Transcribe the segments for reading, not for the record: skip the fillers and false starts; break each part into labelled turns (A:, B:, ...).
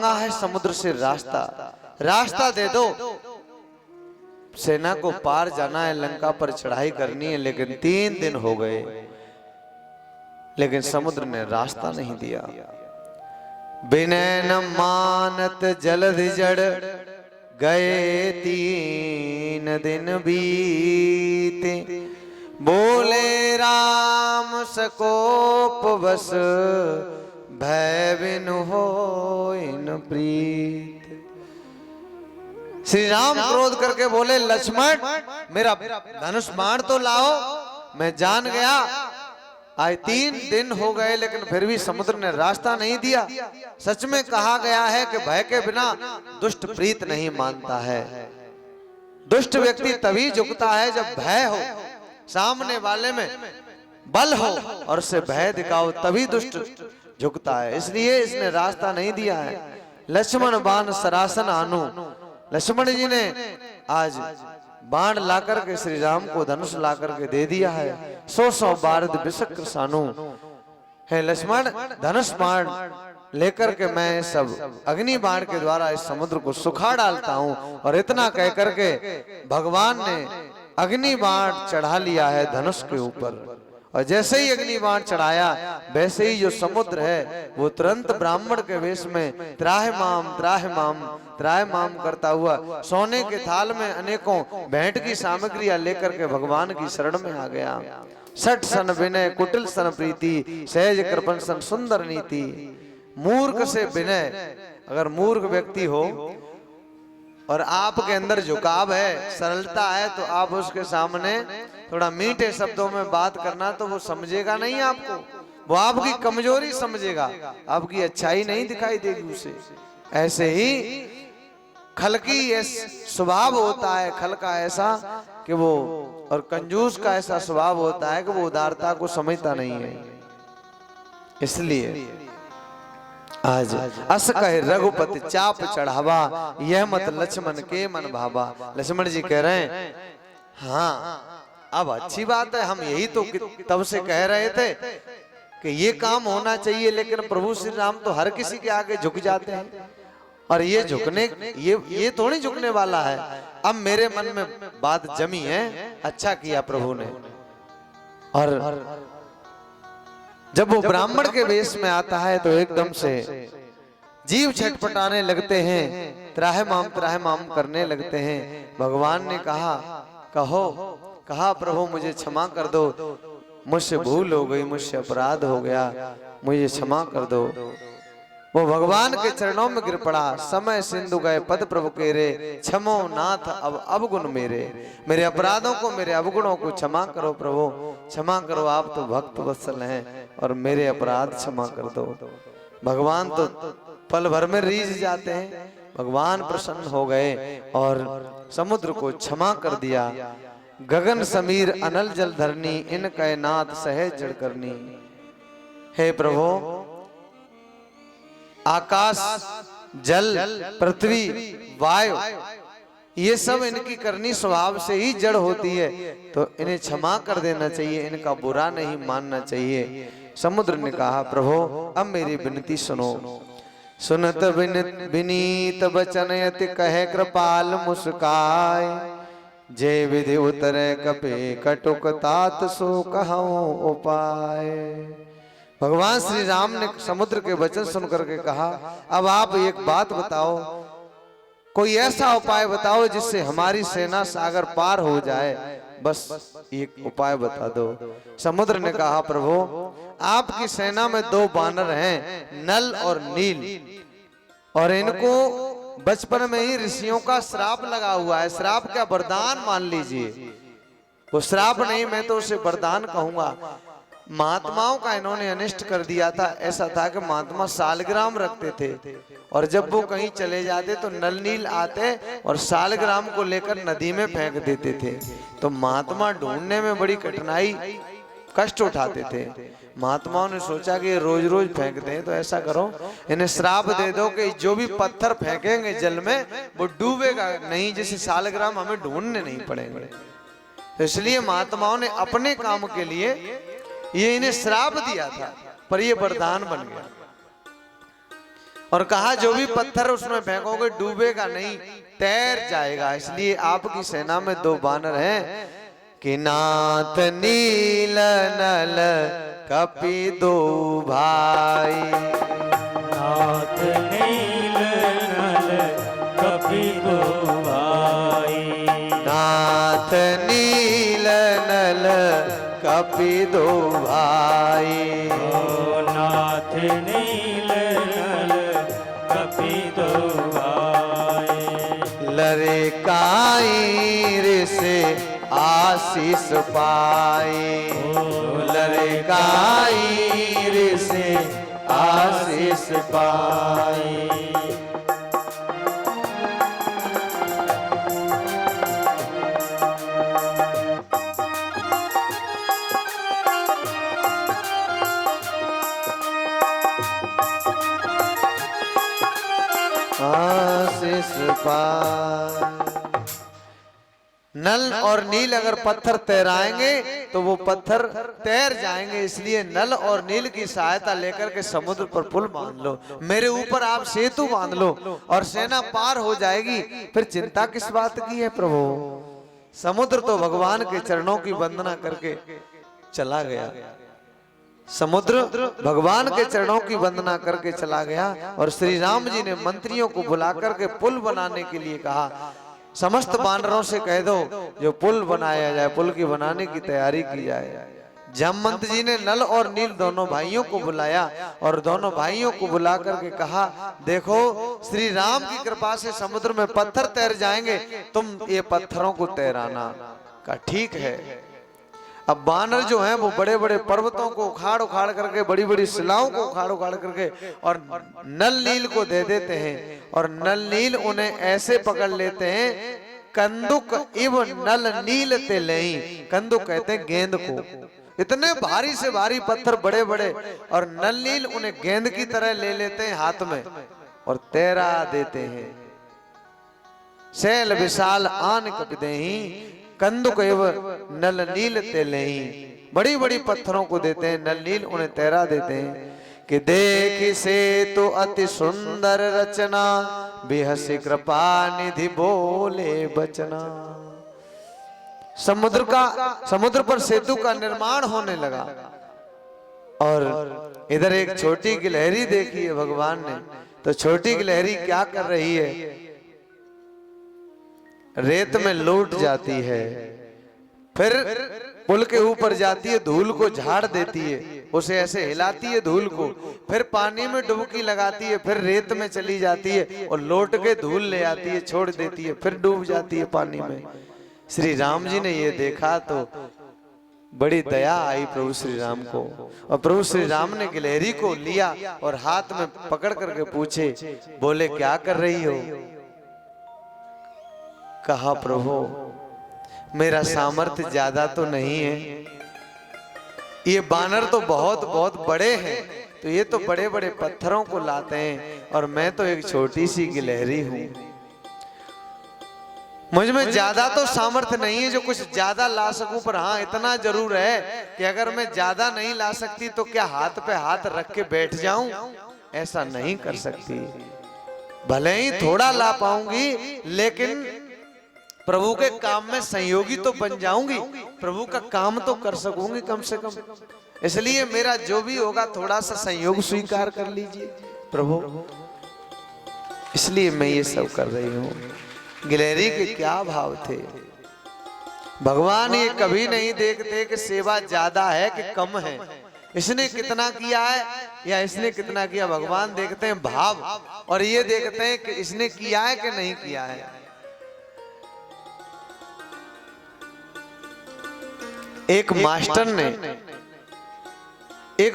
A: मांगा है समुद्र से रास्ता, रास्ता दे दो। सेना को पार जाना है, लंका पर चढ़ाई करनी है, लेकिन 3 दिन हो गए, लेकिन समुद्र ने रास्ता नहीं दिया। विनय न मानत जलधि जड़, गए 3 दिन बीते। बोले राम सकोप बस, भय बिनु होय न प्रीत। श्री राम क्रोध करके बोले, लक्ष्मण मेरा धनुष बाण तो लाओ। मैं जान गया आज 3 दिन हो गए, लेकिन फिर भी समुद्र ने रास्ता नहीं दिया। सच में कहा गया है कि भय के बिना दुष्ट प्रीत नहीं मानता है। दुष्ट व्यक्ति तभी झुकता है जब भय हो, सामने वाले में बल हो और उसे भय दिखाओ, तभी दुष्ट झुकता है। इसलिए इसने रास्ता नहीं दिया है। लक्ष्मण बाण सरासन आनु, लक्ष्मण जी ने आज बाण लाकर के श्री राम को धनुष लाकर के दे दिया है। 100 बारद बिसक्र सानु है लक्ष्मण, धनुष बाण लेकर के मैं सब अग्नि बाण के द्वारा इस समुद्र को सुखा डालता हूं। और इतना कह करके भगवान ने अग्नि बाण चढ़ा लिया है धनुष के ऊपर। और जैसे ही अग्नि बाण चढ़ाया, वैसे ही जो समुद्र है वो तुरंत ब्राह्मण के वेश में त्राहि माम करता हुआ सोने के थाल में अनेकों भेंट की सामग्रियां लेकर के भगवान की शरण में आ गया। सठ सन विनय कुटिल सन प्रीति, सहज कृपण सन सुंदर नीति। मूर्ख से विनय, अगर मूर्ख व्यक्ति हो और आपके अंदर झुकाव है, सरलता है, तो आप उसके सामने थोड़ा मीठे शब्दों में बात करना तो वो समझेगा नहीं आपको, वो आपकी कमजोरी समझेगा, आपकी अच्छाई नहीं दिखाई देगी उसे। ऐसे ही खल की स्वभाव होता है, खल का ऐसा कि वो, और कंजूस का ऐसा स्वभाव होता है कि वो उदारता को समझता नहीं है। इसलिए आज अस कहे रघुपति चाप चढ़ावा, यह मत लक्ष्मण के मन भावा। लक्ष्मण जी कह रहे हैं, हाँ अब अच्छी बात है, हम यही तो तब से कह रहे थे कि ये काम होना चाहिए, लेकिन प्रभु श्री राम तो हर किसी के आगे झुक जाते हैं। और ये झुकने, ये थोड़ी झुकने वाला है। अब मेरे मन में बात जमी है, अच्छा किया प्रभु ने। और जब वो ब्राह्मण के वेश में आता है तो एकदम से जीव छटपटाने लगते हैं, त्राहि माम करने लगते हैं। भगवान ने कहा, कहा प्रभु मुझे क्षमा कर दो, मुझसे भूल हो गई, मुझसे अपराध हो गया, मुझे क्षमा कर दो। वो भगवान के चरणों में गिर पड़ा, समय सिंधु गए पद प्रभु के रे, क्षमो नाथ अब अवगुण मेरे। मेरे अपराधों को, मेरे अवगुणों को क्षमा करो प्रभु, क्षमा करो, आप तो भक्त वत्सल हैं और मेरे अपराध क्षमा कर दो। भगवान तो पल भर में रीझ जाते हैं। भगवान प्रसन्न हो गए और समुद्र को क्षमा कर दिया। गगन समीर अनल जल धरनी, इन कै नाथ सहज जड़ करनी। हे प्रभु, आकाश, जल, पृथ्वी, वायु, ये सब इनकी करनी स्वभाव से ही जड़ होती है, तो इन्हें क्षमा कर देना चाहिए, इनका बुरा नहीं मानना चाहिए। समुद्र ने कहा, प्रभु अब मेरी विनती सुनो। सुनत विनीत वचन यति कहे कृपाल मुस्काय, जय विधि उतरे कपे कटुक तात सो कहूं उपाय। भगवान श्री राम ने समुद्र के वचन सुन करके कहा, अब आप एक बात बताओ, कोई ऐसा उपाय बताओ जिससे हमारी सेना सागर पार हो जाए, बस एक उपाय बता दो। समुद्र ने कहा, प्रभु आपकी सेना में 2 बानर हैं, नल और नील, और इनको बचपन में ही ऋषियों का श्राप लगा हुआ है। श्राप क्या, वरदान मान लीजिए, वो श्राप नहीं, मैं तो उसे वरदान कहूंगा। महात्माओं का इन्होंने अनिष्ट कर दिया था। ऐसा था कि महात्मा सालग्राम रखते थे और जब वो कहीं चले जाते तो नल नील आते और सालग्राम को लेकर नदी में फेंक देते थे। तो महात्मा ढूंढने में बड़ी कठिनाई, कष्ट उठाते थे। महात्माओं ने सोचा कि ये रोज रोज फेंकते हैं, तो ऐसा करो इन्हें श्राप दे दो कि जो भी पत्थर फेंकेंगे जल में वो डूबेगा नहीं, जैसे सालग्राम हमें ढूंढने नहीं पड़ेंगे। तो इसलिए महात्माओं ने अपने काम के लिए ये इन्हें श्राप दिया था, पर ये वरदान बन गया। और कहा जो भी पत्थर उसमें फेंकोगे डूबेगा नहीं, तैर जाएगा। इसलिए आपकी सेना में दो बानर हैं कि नाथ नील नल कपि दो भाई।
B: नाथ नील नल कपि दो भाई।
A: नाथ नील नल कपि दो भाई।
B: ओ नाथ नील नल कपि दो भाई।
A: लरे काईर से आशीष पाए। लरे काईर से आशीष पाए। आशीष पाए। नल और नील अगर पत्थर तैराएंगे तो वो पत्थर तैर जाएंगे। इसलिए नल और नील की सहायता लेकर के समुद्र पर पुल बांध लो, मेरे ऊपर आप सेतु बांध लो और सेना पार हो जाएगी। फिर चिंता किस बात की है प्रभु। समुद्र तो भगवान के चरणों की वंदना करके चला गया। समुद्र भगवान के चरणों की वंदना करके चला गया और श्री राम जी ने मंत्रियों को बुला करके पुल बनाने के लिए कहा। समस्त बानरों से कह दो जो पुल बनाया जाए, पुल की बनाने की तैयारी की जाए। जामवंत जी ने नल और नील दोनों भाइयों को बुलाया और दोनों भाइयों को बुला करके कहा, देखो श्री राम की कृपा से समुद्र में पत्थर तैर जाएंगे, तुम ये पत्थरों को तैराना। कहा ठीक है। अब बानर जो हैं वो बड़े बड़े पर्वतों को उखाड़ उखाड़ करके, बड़ी बड़ी शिलाओं को उखाड़ उखाड़ करके और नल नील को दे देते हैं और नल नील उन्हें ऐसे पकड़ लेते हैं, कंदुक इव नल नील ते लई। कंदुक कहते हैं गेंद को। इतने भारी से भारी पत्थर बड़े बड़े और नल नील उन्हें गेंद की तरह ले लेते हैं हाथ में और तैरा देते हैं। शैल विशाल आन कपिदेहि कंदुक एव नल नील ते लेहि। बड़ी बड़ी पत्थरों को देते हैं, नल नील उन्हें तैरा देते हैं कि देख से तो अति सुंदर रचना, बेहसी कृपा निधि बोले बचना। समुद्र पर सेतु का निर्माण होने लगा और इधर एक छोटी गिलहरी देखी है भगवान ने। तो छोटी गिलहरी क्या कर रही है, रेत में लौट जाती है, फिर पुल के ऊपर जाती है, धूल को झाड़ देती है, उसे ऐसे हिलाती है धूल को, फिर पानी में डुबकी लगाती है, फिर रेत में चली जाती है और लौट के धूल ले आती है, छोड़ देती है, फिर डूब जाती है पानी में। श्री राम जी ने ये देखा तो बड़ी दया आई प्रभु श्री राम को और प्रभु श्री राम ने गिलहरी को लिया और हाथ में पकड़ करके पूछे, बोले क्या कर रही हो। कहा प्रभु मेरा सामर्थ्य ज्यादा तो नहीं है, ये बानर तो बहुत बहुत बड़े हैं, तो ये तो बड़े बड़े पत्थरों को लाते हैं और मैं तो एक छोटी सी गिलहरी हूं। मुझ में ज्यादा तो सामर्थ्य नहीं है जो कुछ ज्यादा ला सकूं, पर हाँ इतना जरूर है कि अगर मैं ज्यादा नहीं ला सकती तो क्या हाथ पे हाथ रख के बैठ जाऊं, ऐसा नहीं कर सकती। भले ही थोड़ा ला पाऊंगी लेकिन प्रभु के काम में सहयोगी तो बन जाऊंगी, प्रभु का काम तो कर सकूंगी कम से कम। इसलिए मेरा जो भी होगा थोड़ा सा सहयोग स्वीकार कर लीजिए प्रभु। इसलिए मैं ये सब कर रही हूँ। गिलहरी के क्या भाव थे। भगवान ये कभी नहीं देखते कि सेवा ज्यादा है कि कम है, इसने कितना किया है या इसने कितना किया। भगवान देखते हैं भाव और ये देखते हैं कि इसने किया है कि नहीं किया है। एक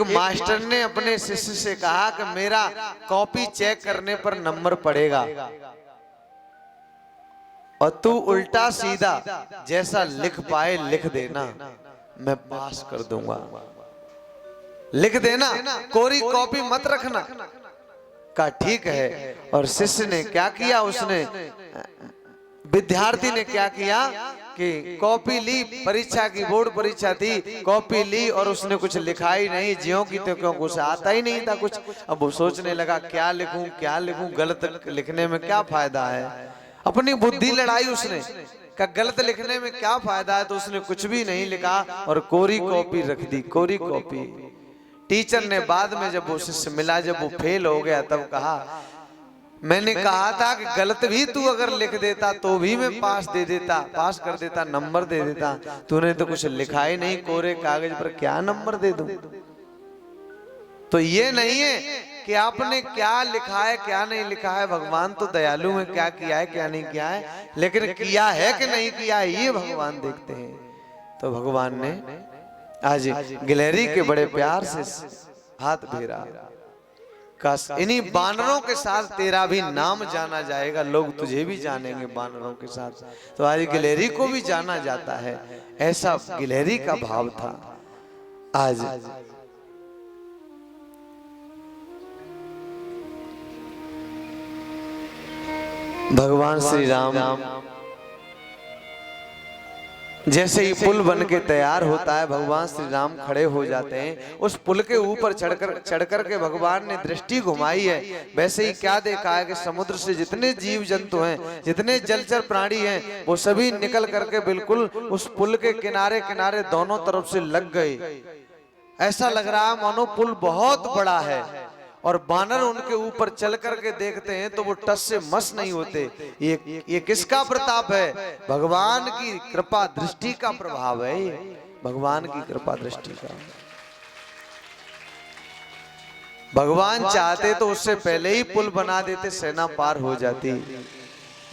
A: मास्टर ने अपने शिष्य से कहा कि मेरा कॉपी चेक करने पर नंबर पड़ेगा और तू उल्टा सीधा जैसा लिख पाए लिख देना, मैं पास कर दूंगा। लिख देना, कोरी कॉपी मत रखना। कहा ठीक है। और शिष्य ने क्या किया, उसने विद्यार्थी ने क्या किया कि कॉपी ली, परीक्षा की बोर्ड परीक्षा थी, कॉपी ली और उसने कुछ लिखा ही नहीं, ज्यों की त्यों, क्यों कुछ आता ही नहीं था कुछ। अब वो सोचने लगा क्या लिखूं क्या लिखूं, गलत लिखने में क्या फायदा है। अपनी बुद्धि लड़ाई उसने, का गलत लिखने में क्या फायदा है, तो उसने कुछ भी नहीं लिखा और कोरी कॉपी रख दी, कोरी कॉपी। टीचर ने बाद में जब वो शिष्य मिला, जब वो फेल हो गया, तब कहा मैंने कहा था कि गलत भी तू अगर लिख देता तो भी मैं पास दे देता, पास कर देता, नंबर दे देता। तूने तो कुछ लिखा ही नहीं, कोरे कागज पर क्या नंबर दे दूं। तो ये नहीं है कि आपने क्या लिखा है क्या नहीं लिखा है, भगवान तो दयालु है, क्या किया है क्या नहीं किया है, लेकिन किया है कि नहीं किया है ये भगवान देखते हैं। तो भगवान ने आज गिलहरी के बड़े प्यार से हाथ फेरा, काश इन्हीं बानरों के साथ तेरा भी नाम जाना जाएगा, लोग तुझे भी जानेंगे बानरों के साथ। तो आज गिलहरी को भी जाना जाता है, ऐसा गिलहरी का भाव था। आज भगवान श्री राम जैसे ही पुल बन के तैयार होता है, भगवान श्री राम खड़े हो जाते हैं। उस पुल के ऊपर चढ़कर के भगवान ने दृष्टि घुमाई है। वैसे ही क्या देखा है कि समुद्र से जितने जीव जंतु हैं, जितने जलचर प्राणी हैं, वो सभी निकल करके बिल्कुल उस पुल के किनारे किनारे दोनों तरफ से लग गए। ऐसा लग रहा है मानो पुल बहुत बड़ा है और बानर उनके ऊपर चल करके देखते हैं तो वो टस से मस नहीं होते। ये किसका प्रताप है? भगवान की कृपा दृष्टि का प्रभाव है, भगवान की कृपा दृष्टि का। भगवान चाहते तो उससे पहले ही पुल बना देते, सेना पार हो जाती,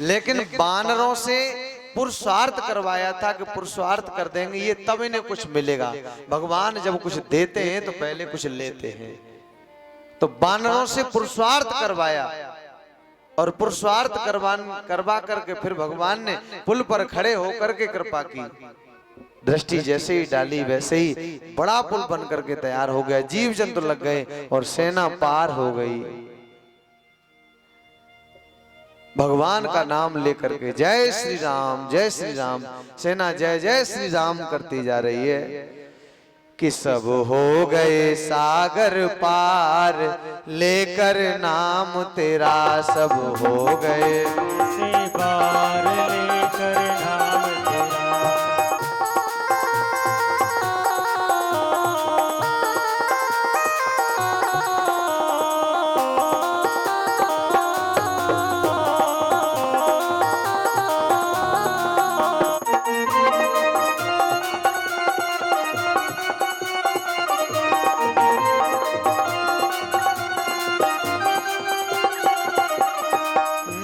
A: लेकिन बानरों से पुरुषार्थ करवाया था कि पुरुषार्थ कर देंगे ये तब इन्हें कुछ मिलेगा। भगवान जब कुछ देते हैं तो पहले कुछ लेते हैं, तो बानरों से पुरुषार्थ करवाया और पुरुषार्थ करवा करके फिर भगवान ने पुल पर खड़े होकर के कृपा की। दृष्टि जैसे ही डाली वैसे ही बड़ा पुल बन करके तैयार हो गया, जीव जंतु लग गए और सेना पार हो गई। भगवान का नाम लेकर के जय श्री राम जय श्री राम, सेना जय जय श्री राम करती जा रही है कि सब हो गए सागर पार लेकर नाम तेरा, सब हो गए
B: से पार लेकर नाम तेरा।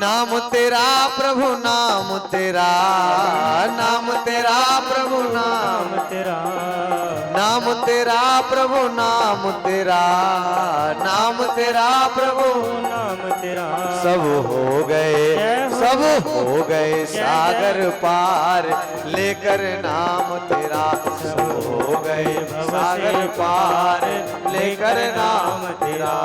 A: नाम तेरा प्रभु नाम तेरा, नाम तेरा प्रभु नाम
B: तेरा,
A: नाम तेरा प्रभु नाम तेरा, नाम तेरा प्रभु
B: नाम तेरा।
A: सब हो गए सागर पार लेकर नाम तेरा, सब हो गए सागर पार लेकर नाम तेरा।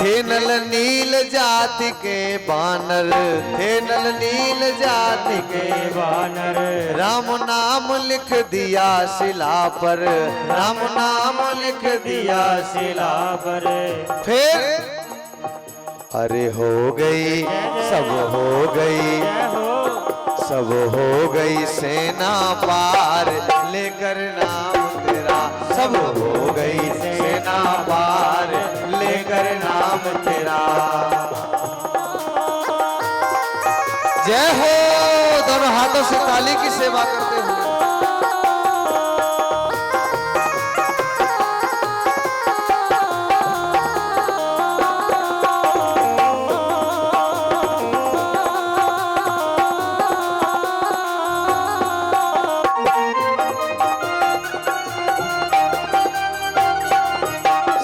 A: थे नल नील जाति के बानर, थे नल नील जाति के
B: बानर,
A: राम नाम लिख दिया शिला पर, राम नाम लिख दिया
B: शिला पर।
A: फिर अरे हो गई सब हो गई, सब हो गई सेना पार लेकर नाम तेरा, सब हो गई सेना पार लेकर नाम तेरा। जय हो, दोनों हाथों से ताली की सेवा करते हुए।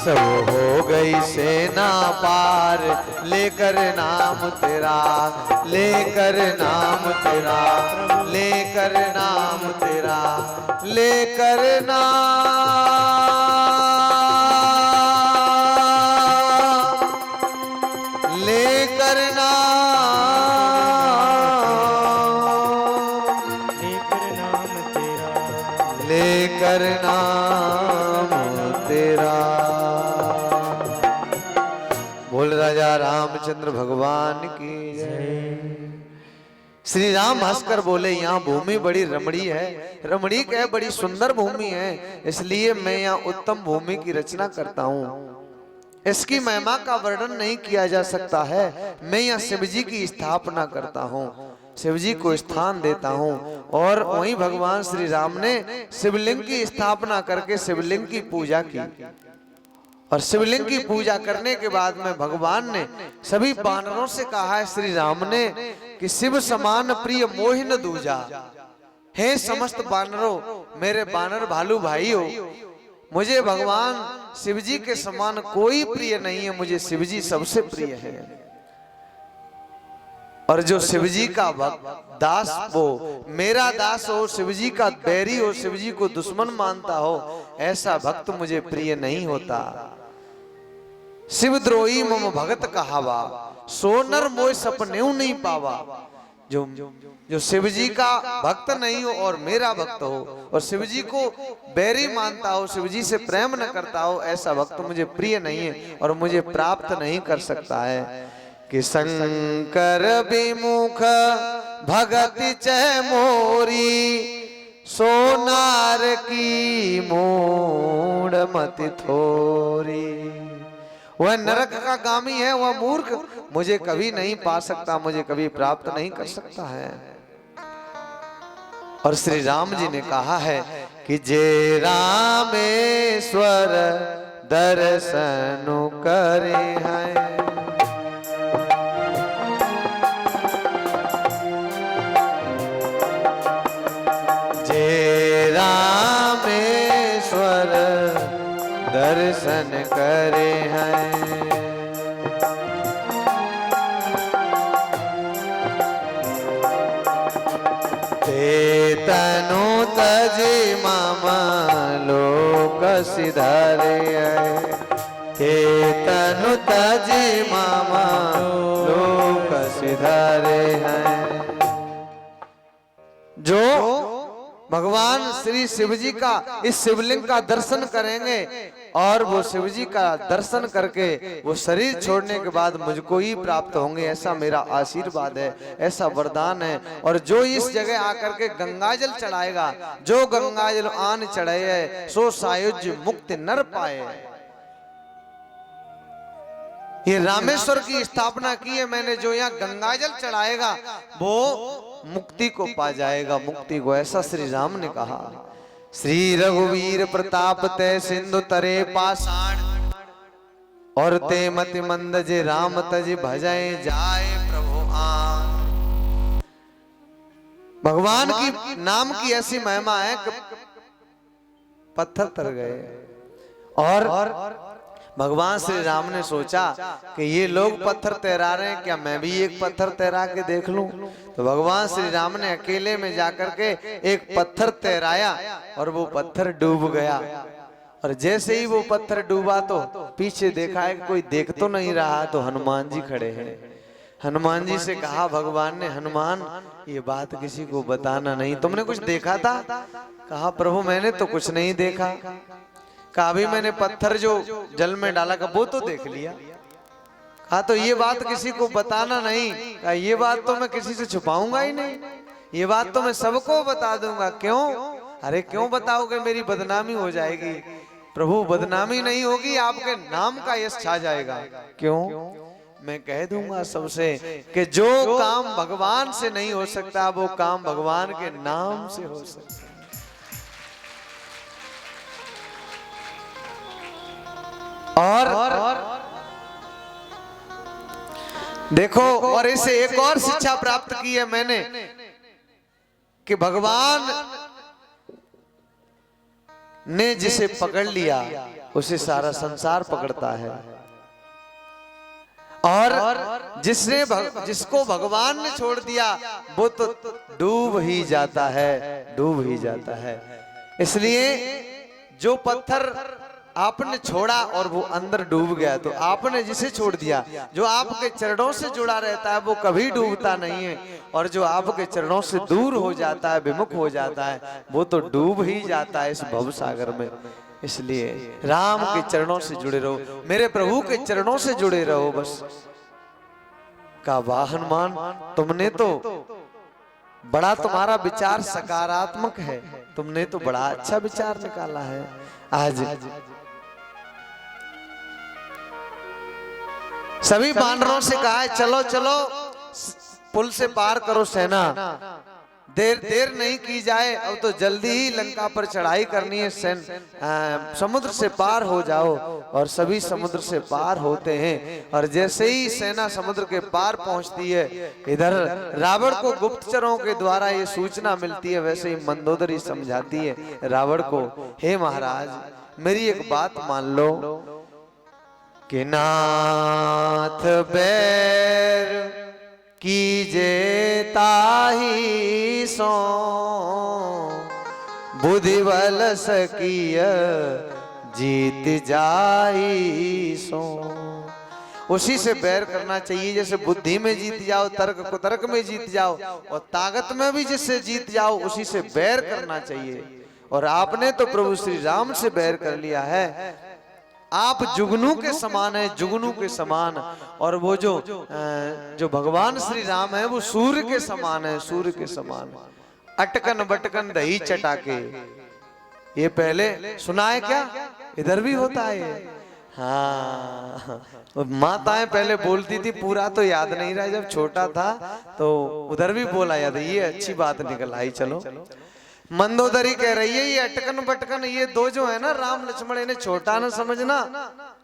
A: सब हो गई से ना पार, लेकर नाम तेरा, लेकर नाम तेरा, लेकर नाम तेरा, लेकर नाम, लेकर नाम, लेकर नाम तेरा। बोल राजा रामचंद्र भगवान की जय। श्री राम हंसकर बोले, यहाँ भूमि बड़ी रमणीय है, रमणीक है, बड़ी सुंदर भूमि है, इसलिए मैं यहाँ उत्तम भूमि की रचना करता हूँ। इसकी महिमा का वर्णन नहीं किया जा सकता है। मैं यहाँ शिव जी की स्थापना करता हूँ, शिव जी को स्थान देता हूँ। और वहीं भगवान श्री राम ने शिवलिंग की स्थापना करके शिवलिंग की पूजा की। और शिवलिंग की पूजा करने के बाद में भगवान ने सभी बानरों से कहा है श्री राम ने कि शिव समान प्रिय मोहिन दूजा। हे समस्त बानरों, मेरे बानर भालू भाई हो, मुझे भगवान शिव जी के समान कोई प्रिय नहीं है, मुझे शिव जी सबसे प्रिय है। और जो शिव जी का दास हो, मेरा दास हो, शिव जी का बैरी हो, शिव जी को दुश्मन मानता हो, ऐसा भक्त मुझे प्रिय नहीं होता। शिवद्रोही मम भगत कहावा, सोनर मोह सपनेऊ नहीं पावा। जो शिव जी का भक्त नहीं हो और मेरा भक्त हो और शिव जी को बैरी मानता हो, शिव जी से प्रेम न करता हो, ऐसा भक्त मुझे प्रिय नहीं है और मुझे प्राप्त नहीं कर सकता है। कि शंकर विमुख भगति चह मोरी, सोनार की मूढ़ मति थोरी। वह नरक का गामी है, वह मूर्ख मुझे कभी नहीं पा सकता, मुझे कभी प्राप्त नहीं कर सकता है। और श्री राम जी ने कहा है कि जे रामेश्वर दर्शन करे हैं, जे रामेश्वर दर्शन करे हैं, ते तनु तजी मम लोक सिधारे, ते तनु तजी मम लोक सिधारे हैं। जो भगवान श्री शिव जी का इस शिवलिंग का दर्शन करेंगे और वो शिव जी का दर्शन करके वो शरीर छोड़ने के बाद मुझको ही प्राप्त होंगे, ऐसा मेरा आशीर्वाद है, ऐसा वरदान है। और जो इस जगह आकर के गंगाजल चढ़ाएगा, जो गंगाजल आन चढ़ाए सो सायुज्य मुक्ति नर पाए। ये रामेश्वर की स्थापना की है मैंने, जो यहाँ गंगाजल चढ़ाएगा वो मुक्ति को पा जाएगा, मुक्ति को, ऐसा श्री राम ने कहा। श्री रघुवीर प्रताप ते सिंधु तरे पाषाण, और ते मति मंद जे राम तज भजय जाए प्रभु आन। भगवान की नाम की ऐसी महिमा है कि पत्थर तर गए। और भगवान श्री राम ने सोचा कि ये लोग पत्थर तैरा रहे हैं, क्या मैं भी एक पत्थर तैरा के देख लूं। तो भगवान श्री राम ने अकेले में जाकर के एक पत्थर तैराया और वो पत्थर डूब गया। और जैसे ही वो पत्थर डूबा तो पीछे देखा है कोई देख तो नहीं रहा, तो हनुमान जी खड़े हैं। हनुमान जी से कहा भगवान ने, हनुमान ये बात किसी को बताना नहीं, तुमने कुछ देखा था? कहा प्रभु मैंने तो कुछ नहीं देखा। कहा अभी मैंने पत्थर जो जल में डाला का वो तो देख लिया। कहा तो ये बात किसी को बताना नहीं। कहा ये बात तो मैं किसी से छुपाऊंगा ही नहीं, ये बात तो मैं सबको बता दूंगा। क्यों? अरे क्यों बताओगे, मेरी बदनामी हो जाएगी। प्रभु बदनामी नहीं होगी, आपके नाम का यश छा जाएगा। क्यों? मैं कह दूंगा सबसे कि जो काम भगवान से नहीं हो सकता वो काम भगवान के नाम से हो सकता। और देखो, और इसे एक और शिक्षा प्राप्त की है मैंने कि भगवान ने जिसे पकड़ लिया उसे सारा संसार पकड़ता है। और जिसको भगवान ने छोड़ दिया वो तो डूब ही जाता है, डूब ही जाता है। इसलिए जो पत्थर आपने छोड़ा और वो अंदर डूब गया, तो आपने जिसे छोड़ दिया, जो आपके चरणों से जुड़ा रहता है वो कभी डूबता नहीं है, और जो आपके चरणों से दूर हो जाता है, विमुख हो जाता है, वो तो डूब ही जाता है इस भव सागर में। इसलिए राम के चरणों से जुड़े रहो, मेरे प्रभु के चरणों से जुड़े रहो बस। का वाह हनुमान, तुमने तो बड़ा, तुम्हारा विचार सकारात्मक है, तुमने तो बड़ा अच्छा विचार निकाला है। आज सभी वानरों से कहा है चलो चलो पुल से पार करो सेना, देर नहीं की जाए, अब तो जल्दी ही लंका पर चढ़ाई करनी है, समुद्र से पार हो जाओ। और सभी समुद्र से पार होते हैं, और जैसे ही सेना समुद्र के पार पहुंचती है, इधर रावण को गुप्तचरों के द्वारा ये सूचना मिलती है, वैसे ही मंदोदरी समझाती है रावण को, हे महाराज मेरी एक बात मान लो कि नाथ बैर कीजे ताही सो बुद्धि बल सकिय जीत जाई सो। उसी से बैर करना चाहिए जैसे बुद्धि में जीत जाओ, तर्क को तर्क में जीत जाओ, और ताकत में भी जिससे जीत जाओ उसी से बैर करना चाहिए। और आपने तो प्रभु श्री राम से बैर कर लिया है, आप जुगनू के समान है, जुगनू के समान। और वो जो भगवान श्री राम है वो सूर्य के समान है, सूर्य के समान। अटकन बटकन दही चटाके, ये पहले सुना है क्या? इधर भी होता है ये। हाँ, माताएं पहले बोलती थी, पूरा तो याद नहीं रहा, जब छोटा था तो उधर भी बोला याद है। ये अच्छी बात निकल आई। चलो, मंदोदरी कह रही है ये अटकन बटकन, ये दो जो है ना राम लक्ष्मण, इन्हें छोटा ना समझना,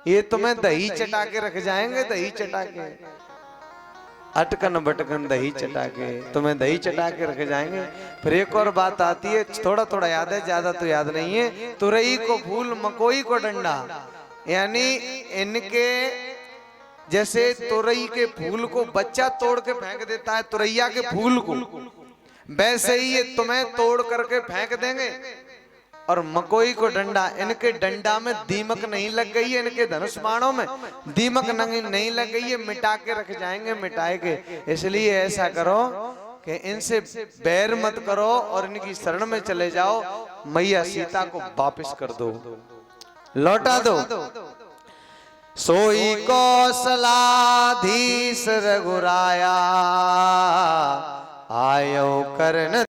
A: ये तुम्हें दही चटा के रख जाएंगे, दही चटा के। अटकन बटकन दही चटा के, तुम्हें दही चटा के रख जाएंगे। फिर एक और बात आती है, थोड़ा थोड़ा याद है, ज्यादा तो याद नहीं है। तुरई को फूल मकोई को डंडा, यानी इनके जैसे तुरई के फूल को बच्चा तोड़ के फेंक देता है, तुरैया के फूल को, वैसे ही ये तुम्हें तोड़ करके फेंक देंगे। और मकोई को डंडा, इनके डंडा में दीमक नहीं लग गई है, इनके धनुष बाणों में दीमक नहीं लग गई है, मिटा के रख जाएंगे, मिटाए के। इसलिए ऐसा करो कि इनसे बैर मत करो और इनकी शरण में चले जाओ, मैया सीता को वापस कर दो, लौटा दो। सोई कौशलाधीश रघुराया, आयो करन